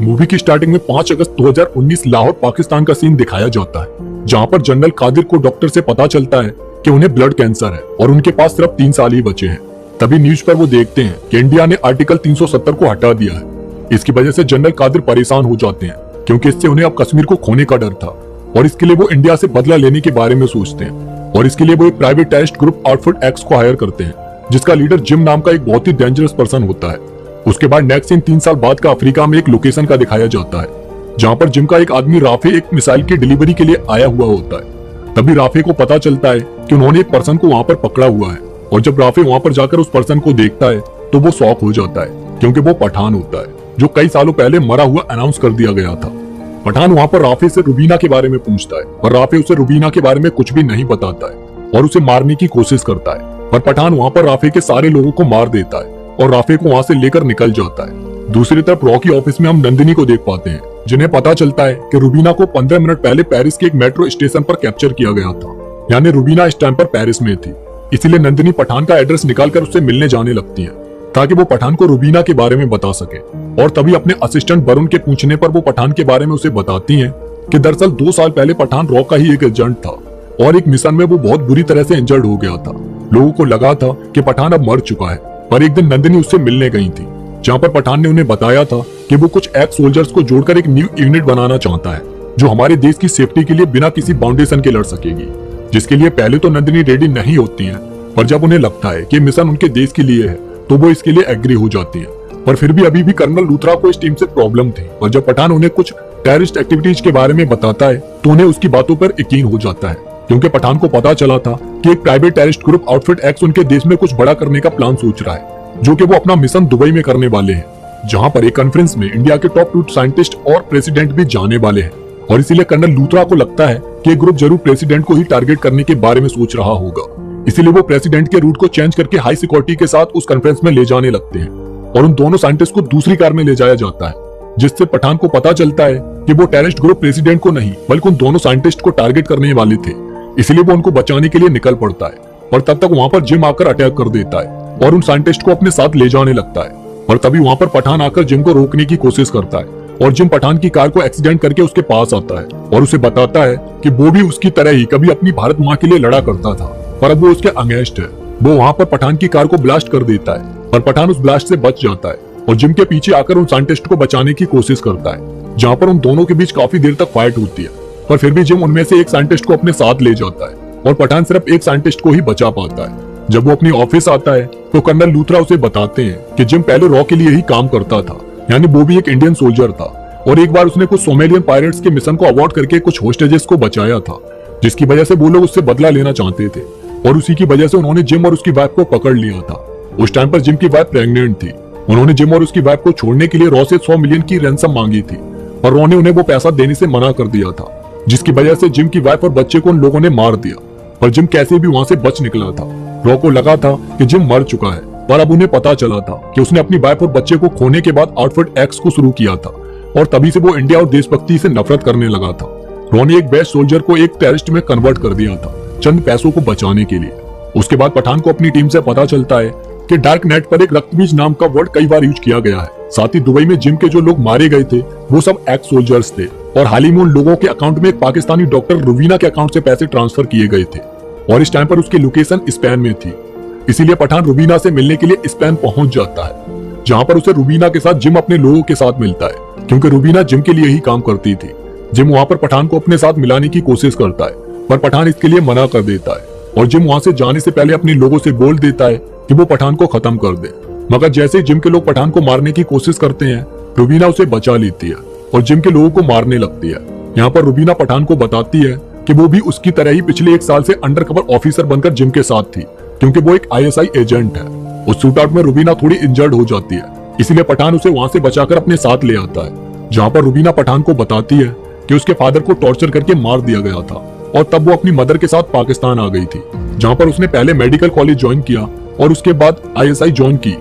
Movie की starting में 5 अगस्त 2019 लाहौर पाकिस्तान का सीन दिखाया जाता है, जहां पर जनरल कादिर को डॉक्टर से पता चलता है कि उन्हें ब्लड कैंसर है और उनके पास सिर्फ 3 साल ही बचे हैं। तभी न्यूज पर वो देखते हैं कि इंडिया ने आर्टिकल 370 को हटा दिया है। इसकी वजह से जनरल कादिर परेशान हो जाते हैं, क्योंकि इससे उन्हें अब कश्मीर को खोने का डर था और इसके लिए वो इंडिया से बदला लेने के बारे में सोचते हैं। और इसके लिए वो एक private terrorist group outfit x को हायर करते हैं, जिसका लीडर जिम नाम का एक बहुत ही डेंजरस पर्सन होता है। उसके बाद नेक्स्ट सीन 3 साल बाद का अफ्रीका में एक लोकेशन का दिखाया जाता है, जहां पर जिम का एक आदमी राफे एक मिसाइल की डिलीवरी के लिए आया हुआ होता है। तभी राफे को पता चलता है कि उन्होंने एक पर्सन को वहां पर पकड़ा हुआ है, और जब राफे वहां पर जाकर उस पर्सन को देखता है तो वो शॉक हो जाता है, क्योंकि वो पठान होता है जो कई सालों पहले मरा हुआ अनाउंस कर दिया गया था। पठान वहां पर राफे से रुबीना के बारे में पूछता है, पर राफे उसे रुबीना के बारे में कुछ भी नहीं बताता है और उसे मारने की कोशिश करता है, पर पठान वहां पर राफे के सारे लोगों को मार देता है और राफे को वहां से लेकर निकल जाता है। दूसरी तरफ रॉकी ऑफिस में हम नंदिनी को देख पाते हैं, जिन्हें पता चलता है कि रुबीना को 15 मिनट पहले पेरिस के एक मेट्रो स्टेशन पर कैप्चर किया गया था, यानी रुबीना इस टाइम पर पेरिस में थी। इसीलिए नंदिनी पठान का एड्रेस निकालकर उससे मिलने जाने लगती है, ताकि वो पठान को रुबीना के बारे में बता सके। और तभी अपने असिस्टेंट वरुण के पूछने पर वो पठान के बारे में उसे बताती हैं कि दरअसल 2 साल पहले पठान रॉ का ही एक एजेंट था और एक मिशन में वो बहुत बुरी तरह से इंजर्ड हो गया था। लोगों को लगा था कि पठान अब मर चुका है, पर एक दिन नंदिनी उससे मिलने गई थी, जहां पर पठान ने उन्हें बताया था कि वो कुछ एक्स सोल्जर्स को जोड़कर एक न्यू यूनिट बनाना चाहता है, जो हमारे देश की सेफ्टी के लिए बिना किसी बाउंडेशन के लड़ सकेगी। जिसके लिए पहले तो नंदिनी रेडी नहीं होती हैं, पर जब उन्हें लगता है कि मिशन उनके देश के लिए है तो वो इसके लिए एग्री हो जाती है। पर फिर भी अभी भी कर्नल लूथरा को इस टीम से प्रॉब्लम थी, और जब पठान उन्हें कुछ टेररिस्ट एक्टिविटीज के बारे में बताता है तो उन्हें उसकी बातों पर यकीन हो जाता है, क्योंकि पठान को पता चला था कि एक private terrorist group outfit x उनके देश में कुछ बड़ा करने का प्लान सोच रहा है, जो कि वो अपना मिशन दुबई में करने वाले हैं, जहां पर एक कॉन्फ्रेंस में इंडिया के टॉप 2 साइंटिस्ट और प्रेसिडेंट भी जाने वाले हैं। और इसीलिए कर्नल लूथरा को लगता है कि ग्रुप जरूर प्रेसिडेंट को ही टारगेट करने के बारे में सोच रहा होगा। इसीलिए वो प्रेसिडेंट के रूट को चेंज करके हाई सिक्योरिटी के साथ उस कॉन्फ्रेंस में ले जाने लगते हैं, और उन दोनों साइंटिस्ट को दूसरी कार में ले जाया जाता है, जिससे पठान को पता चलता है कि वो टेररिस्ट ग्रुप प्रेसिडेंट को नहीं बल्कि उन दोनों साइंटिस्ट को टारगेट करने वाले थे। इसलिए वो उनको बचाने के लिए निकल पड़ता है, और तब तक वहां पर जिम आकर अटैक कर देता है और उन साइंटिस्ट को अपने साथ ले जाने लगता है। और तभी वहां पर पठान आकर जिम को रोकने की कोशिश करता है, और जिम पठान की कार को एक्सीडेंट करके उसके पास आता है और उसे बताता है कि वो भी उसकी तरह ही कभी अपनी भारत माँ के लिए लड़ा करता था, पर अब वो उसके अगेंस्ट है। वो वहां पर पठान की कार को ब्लास्ट कर देता है, पर पठान उस ब्लास्ट से बच जाता है और जिम के पीछे आकर उन साइंटिस्ट को बचाने की कोशिश करता है, जहां पर उन दोनों के बीच काफी देर तक फाइट होती है। पर फिर भी जिम उनमें से एक साइंटिस्ट को अपने साथ ले जाता है और पठान सिर्फ एक साइंटिस्ट को ही बचा पाता है। जब वो अपनी ऑफिस आता है तो कर्नल लूथरा उसे बताते हैं कि जिम पहले रॉ के लिए ही काम करता था, यानी वो भी एक इंडियन सोल्जर था, और एक बार उसने कुछ सोमालियन पायरेट्स के मिशन को अवॉर्ड करके कुछ होस्टेजेस को बचाया था, जिसकी वजह से वो लोग उससे बदला लेना चाहते थे, और उसी की वजह से उन्होंने जिम और उसकी वाइफ को पकड़ लिया था। उस टाइम पर जिम की वाइफ प्रेग्नेंट थी। उन्होंने जिम और उसकी वाइफ को छोड़ने के लिए रॉ से 100 मिलियन की रैंसम मांगी थी, पर रॉ ने उन्हें वो पैसा देने से मना कर दिया था, जिसकी वजह से जिम की वाइफ और बच्चे को उन लोगों ने मार दिया। पर जिम कैसे भी वहां से बच निकला था। रॉ को लगा था कि जिम मर चुका है, पर अब उन्हें पता चला था कि उसने अपनी वाइफ और बच्चे को खोने के बाद आउटफिट एक्स को शुरू किया था, और तभी से वो इंडिया और देशभक्ति से नफरत करने लगा था। रॉ ने एक बेस्ट सोल्जर को एक टेररिस्ट में कन्वर्ट कर दिया था, चंद पैसों को बचाने के लिए। उसके बाद पठान को अपनी टीम से पता चलता है कि डार्क नेट पर एक रक्तबीज नाम का वर्ड कई बार यूज किया गया है। साथ ही दुबई में जिम के जो लोग मारे गए थे वो सब एक्स सोल्जर्स थे, और हाल ही में उन लोगों के अकाउंट में एक पाकिस्तानी डॉक्टर रुबीना के अकाउंट से पैसे ट्रांसफर किए गए थे, और इस टाइम पर उसकी लोकेशन स्पेन में थी। इसीलिए पठान रुबीना से मिलने के लिए स्पेन पहुंच जाता है, जहां पर उसे रुबीना के साथ जिम अपने लोगों के साथ मिलता है, क्योंकि रुबीना जिम के लिए ही काम करती थी। जिम वहां पर पठान को अपने साथ मिलाने की कोशिश करता है, पर पठान इसके लिए मना कर देता है, और जिम वहां से जाने से पहले अपने लोगों से बोल देता है कि वो पठान को खत्म कर दे। मगर जैसे ही जिम के लोग पठान को मारने की कोशिश करते हैं, रुबीना उसे बचा लेती है और जिम के लोगों को मारने लगती है। यहाँ पर रुबीना पठान को बताती है कि वो भी उसकी तरह ही पिछले 1 साल से अंडरकवर ऑफिसर बनकर जिम के साथ थी, क्योंकि वो एक ISI एजेंट है। उस शूट आउट में रुबीना थोड़ी इंजर्ड हो जाती है, इसलिए पठान उसे वहां से बचाकर अपने साथ ले आता है, जहां पर रुबीना पठान को बताती है कि उसके फादर को टॉर्चर करके मार दिया गया था, और तब वो अपनी मदर के साथ पाकिस्तान आ गई थी, जहां पर उसने पहले मेडिकल कॉलेज ज्वाइन किया और उसके बाद ISI ज्वाइन की।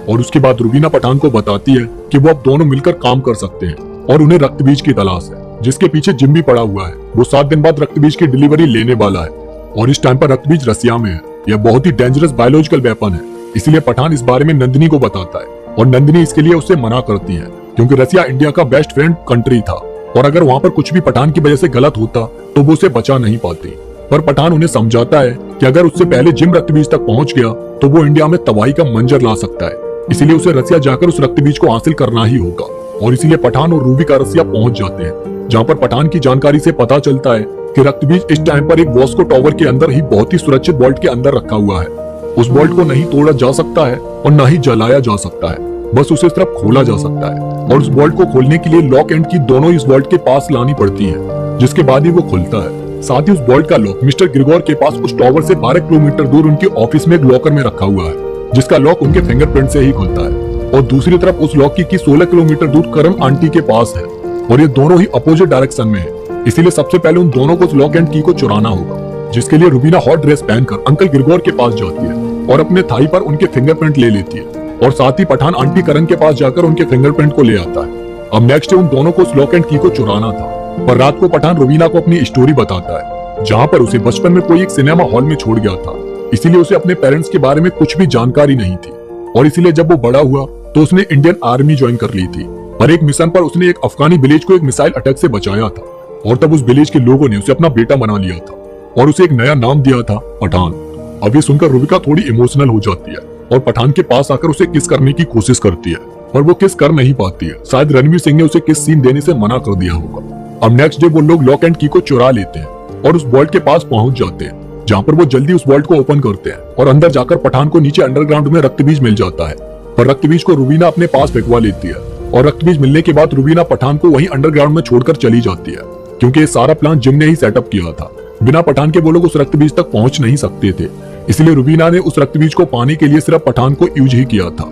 और उसके बाद रुबीना पठान को बताती है कि वो अब दोनों मिलकर काम कर सकते हैं, और उन्हें रक्तबीज की तलाश है, जिसके पीछे जिम भी पड़ा हुआ है। वो 7 दिन बाद रक्तबीज की डिलीवरी लेने वाला है, और इस टाइम पर रक्तबीज रसिया में है। यह बहुत ही डेंजरस बायोलॉजिकल वेपन है, इसलिए पठान इस बारे में नंदिनी को बताता है, और नंदिनी इसके लिए उससे मना करती है, क्योंकि रसिया इंडिया का बेस्ट फ्रेंड कंट्री था और अगर वहाँ पर कुछ भी पठान की वजह से गलत होता तो वो उसे बचा नहीं पाती। पर पठान उन्हें समझाता है कि अगर उससे पहले जिम रक्तबीज तक पहुंच गया तो वो इंडिया में तबाही का मंजर ला सकता है, इसीलिए उसे रसिया जाकर उस रक्तबीज को हासिल करना ही होगा। और इसीलिए पठान और रूबी का रसिया पहुंच जाते हैं, जहाँ पर पठान की जानकारी से पता चलता है कि रक्तबीज इस टाइम पर एक वॉस्को टावर के अंदर ही बहुत ही सुरक्षित वॉल्ट के अंदर रखा हुआ है। उस वॉल्ट को नहीं तोड़ा जा सकता है और न ही जलाया जा सकता है, बस उसे सिर्फ खोला जा सकता है। और उस वॉल्ट को खोलने के लिए लॉक एंड की दोनों इस वॉल्ट के पास लानी पड़ती है, जिसके बाद ही वो खुलता है। साथ ही उस वॉल्ट का लॉक मिस्टर ग्रिगोर के पास उस टावर से 12 किलोमीटर दूर उनके ऑफिस में एक लॉकर में रखा हुआ है, जिसका लॉक उनके फिंगरप्रिंट से ही खुलता है। और दूसरी तरफ उस लॉक की 16 किलोमीटर दूर करण आंटी के पास है और ये दोनों ही अपोजिट डायरेक्शन में है, इसीलिए सबसे पहले उन दोनों को उस लॉक एंड की को चुराना होगा, जिसके लिए रुबीना हॉट ड्रेस पहनकर अंकल ग्रिगोर के पास जाती है और अपने थाई पर उनके फिंगरप्रिंट ले लेती है और साथ ही पठान आंटी करण के पास जाकर उनके फिंगरप्रिंट को ले आता है। अब नेक्स्ट उन दोनों को उस लॉक एंड की को चुराना था, पर रात को पठान रुबीना को अपनी स्टोरी बताता है, जहाँ पर उसे बचपन में कोई एक सिनेमा हॉल में छोड़ गया था, इसीलिए उसे अपने पेरेंट्स के बारे में कुछ भी जानकारी नहीं थी और इसीलिए जब वो बड़ा हुआ तो उसने इंडियन आर्मी ज्वाइन कर ली थी। पर एक मिशन पर उसने एक अफगानी विलेज को एक मिसाइल अटैक से बचाया था और तब उस विलेज के लोगों ने उसे अपना बेटा बना लिया था और उसे एक नया नाम दिया था पठान। अब ये सुनकर रुबिका थोड़ी इमोशनल हो जाती है और पठान के पास आकर उसे किस करने की कोशिश करती है, पर वो किस कर नहीं पाती है। शायद रणवीर सिंह ने उसे किस सीन देने से मना कर दिया होगा। अब नेक्स्ट डे वो लोग लॉक एंड की को चुरा लेते हैं और उस वॉल्ट के पास पहुंच जाते हैं, जहाँ पर वो जल्दी उस वॉल्ट को ओपन करते हैं और अंदर जाकर पठान को नीचे अंडरग्राउंड में रक्तबीज मिल जाता है। पर रक्तबीज को रुबीना अपने पास फेंकवा लेती है और रक्तबीज मिलने के बाद रुबीना पठान को वहीं अंडरग्राउंड में छोड़कर चली जाती है, क्योंकि ये सारा प्लान जिम ने ही सेटअप किया था। बिना पठान के वो लोग उस रक्तबीज तक पहुंच नहीं सकते थे, इसलिए रुबीना ने उस रक्तबीज को पाने के लिए सिर्फ पठान को यूज ही किया था।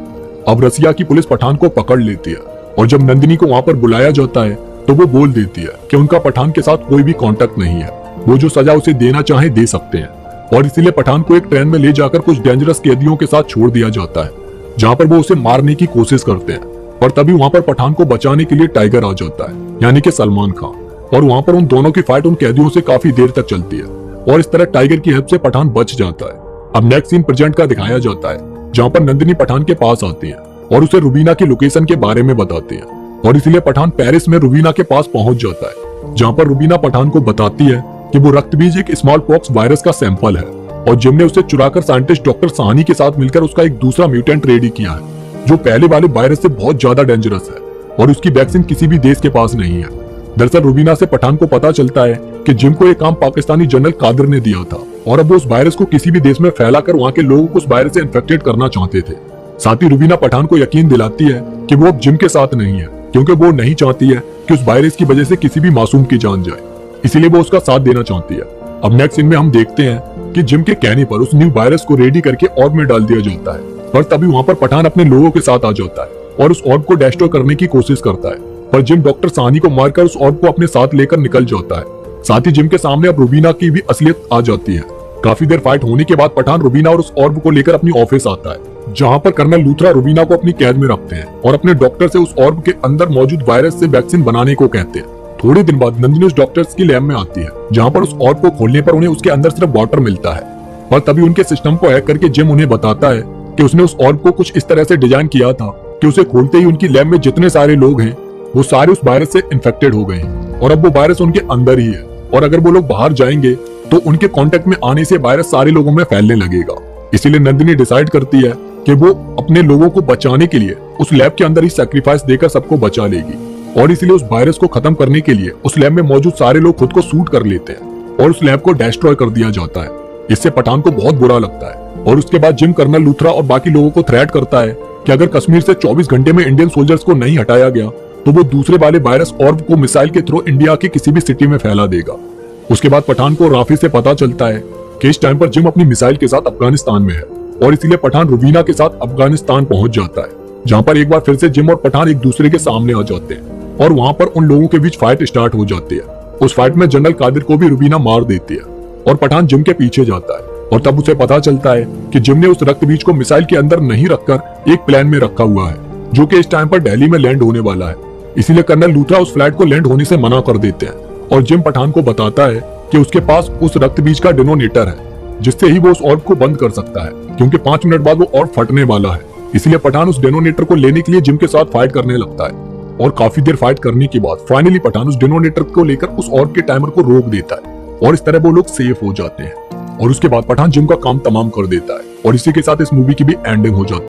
अब रसिया की पुलिस पठान को पकड़ लेती है और जब नंदिनी को वहां पर बुलाया जाता है तो वो बोल देती है कि उनका पठान के साथ कोई भी कांटेक्ट नहीं है, वो जो सजा उसे देना चाहे दे सकते हैं। और इसीलिए पठान को एक ट्रेन में ले जाकर कुछ डेंजरस कैदियों के साथ छोड़ दिया जाता है, जहाँ पर वो उसे मारने की कोशिश करते हैं। पर तभी वहाँ पर पठान को बचाने के लिए टाइगर आ जाता है, यानी कि सलमान खान, और वहाँ पर उन दोनों की फाइट उन कैदियों से काफी देर तक चलती है और इस तरह टाइगर की हेल्प से पठान बच जाता है। अब नेक्स्ट सीन प्रेजेंट का दिखाया जाता है, जहाँ पर नंदिनी पठान के पास आती है और उसे रुबीना की लोकेशन के बारे में बताती है और इसलिए पठान पेरिस में रुबीना के पास पहुंच जाता है, जहाँ पर रुबीना पठान को बताती है कि वो रक्तबीज एक स्मॉल पॉक्स वायरस का सैंपल है और जिम ने उसे चुराकर साइंटिस्ट डॉक्टर साहनी के साथ मिलकर उसका एक दूसरा म्यूटेंट रेडी किया है, जो पहले वाले वायरस से बहुत ज्यादा डेंजरस है और उसकी वैक्सीन किसी भी देश के पास नहीं है। दरअसल रुबीना से पठान को पता चलता है कि जिम को ये काम पाकिस्तानी जनरल कादिर ने दिया था और अब वो उस वायरस को किसी भी देश में फैलाकर वहाँ के लोगों को उस वायरस से इन्फेक्टेड करना चाहते थे। साथ ही रुबीना पठान को यकीन दिलाती है कि वो अब जिम के साथ नहीं है, क्योंकि वो नहीं चाहती है कि उस वायरस की वजह से किसी भी मासूम की जान जाए, इसीलिए वो उसका साथ देना चाहती है। अब नेक्स्ट सीन में हम देखते हैं कि जिम के कहने पर उस न्यू वायरस को रेडी करके ऑर्ब में डाल दिया जाता है, पर तभी वहाँ पर पठान अपने लोगों के साथ आ जाता है और उस ऑर्ब को डिस्ट्रॉय करने की कोशिश करता है, पर जिम डॉक्टर साहनी को मारकर उस ऑर्ब को अपने साथ लेकर निकल जाता है। साथ ही जिम के सामने अब रुबीना की भी असलियत आ जाती है। काफी देर फाइट होने के बाद पठान रुबीना और उस ऑर्ब को लेकर अपनी ऑफिस आता है, जहाँ पर कर्नल लूथरा रुबीना को अपनी कैद में रखते हैं और अपने डॉक्टर से उस ऑर्ब के अंदर मौजूद वायरस से वैक्सीन बनाने को कहते हैं। थोड़े दिन बाद नंदिनी उस डॉक्टर्स की लैब में आती है, जहाँ पर उस ऑर्ब को खोलने पर उन्हें उसके अंदर सिर्फ वाटर मिलता है, पर तभी उनके सिस्टम को हैक करके जिम उन्हें बताता है कि उसने उस ऑर्ब को कुछ इस तरह से डिजाइन किया था कि उसे खोलते ही उनकी लैब में जितने सारे लोग हैं वो सारे उस वायरस से इन्फेक्टेड हो गए हैं और अब वो वायरस उनके अंदर ही है और अगर वो लोग बाहर जाएंगे तो उनके कांटेक्ट में आने से वायरस सारे लोगों में फैलने लगेगा। इसीलिए नंदिनी डिसाइड करती है कि वो अपने लोगों को बचाने के लिए उस लैब के अंदर ही सैक्रिफाइस देकर सबको बचा लेगी और इसलिए उस वायरस को खत्म करने के लिए उस लैब में मौजूद सारे लोग खुद को सूट कर लेते हैं और उस लैब को डिस्ट्रॉय कर दिया जाता है। इससे पठान को बहुत बुरा लगता है और उसके बाद जिम कर्नल लूथरा और बाकी लोगों को थ्रेट करता है कि अगर कश्मीर से 24 घंटे में इंडियन सोल्जर्स को नहीं हटाया गया तो वो दूसरे वाले वायरस ऑर्ब को मिसाइल के थ्रू इंडिया की किसी भी सिटी में फैला देगा। उसके बाद पठान को राफी से पता चलता है कि इस टाइम पर जिम अपनी मिसाइल के साथ अफगानिस्तान में है और इसीलिए पठान रुबीना के साथ अफगानिस्तान पहुंच जाता है, जहां पर एक बार फिर से जिम और पठान एक दूसरे के सामने आ जाते हैं और वहां पर उन लोगों के बीच फाइट स्टार्ट हो जाती है। उस फाइट में जनरल कादिर को भी रुबीना मार देती है और पठान जिम के पीछे जाता है और तब उसे पता चलता है कि जिम ने उस रक्त बीज को मिसाइल के अंदर नहीं रखकर एक प्लेन में रखा हुआ है, जो कि इस टाइम पर दिल्ली में लैंड होने वाला है। इसीलिए कर्नल लूथरा उस फ्लाइट को लैंड होने से मना कर देते हैं और जिम पठान को बताता है कि उसके पास उस रक्त बीज का डिनोनेटर है, जिससे ही वो उस ऑर्ब को बंद कर सकता है, क्योंकि 5 मिनट बाद वो ऑर्ब फटने वाला है। इसलिए पठान उस डेनोनेटर को लेने के लिए जिम के साथ फाइट करने लगता है और काफी देर फाइट करने के बाद फाइनली पठान उस डिनोनेटर को लेकर उस ऑर्ब के टाइमर को रोक देता है और इस तरह वो लोग सेफ हो जाते हैं। और उसके बाद पठान जिम का काम तमाम कर देता है और इसी के साथ इस मूवी की भी एंडिंग हो जाती है।